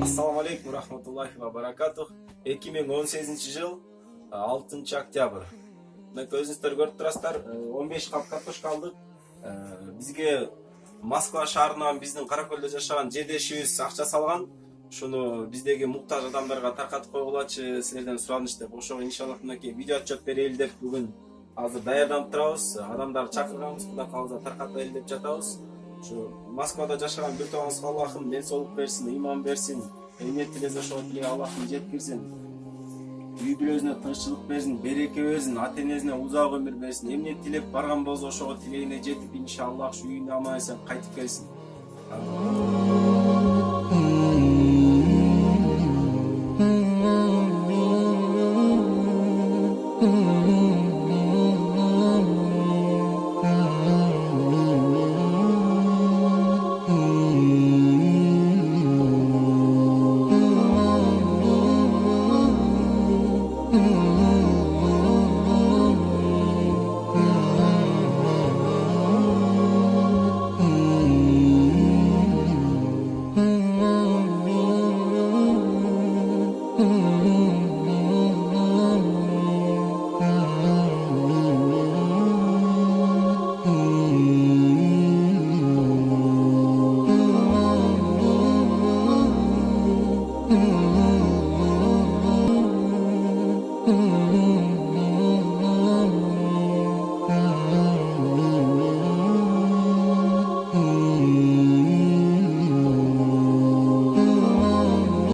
Assalamu alaikum rahmatullahi wa barakatuh. 2018 жыл 6 октябрь. Мына өзүңүздөр көрүп турасыздар, 15 кап картошка алдык. Бизге Москва шаарынан биздин Каракөлдө жашаган жедешибиз акча салган. Шуну биздеги муктаж адамдарга таркатып койгулачы, силерден сураныч деп. Ошого иншаллах мынакей видео отчет берели деп бүгүн азыр даярданып турабыз. Адамдар чакырганбыз, Кудай кааласа таркатайлы деп жатабыз. Şu Moskvada жашаган бир тоңузга Аллахым ден соолук берсин, иман берсин, эмнет тилесе ошого тилек Аллахым жеткирсин. Үй бүлөсүнө тынччылык берсин, береке берсин, ата энесине узак өмүр берсин. Эмнет тилеп барган болсо ошого тилегине жетип, иншаллах ушу үйүнө аман эсен кайтып келсин.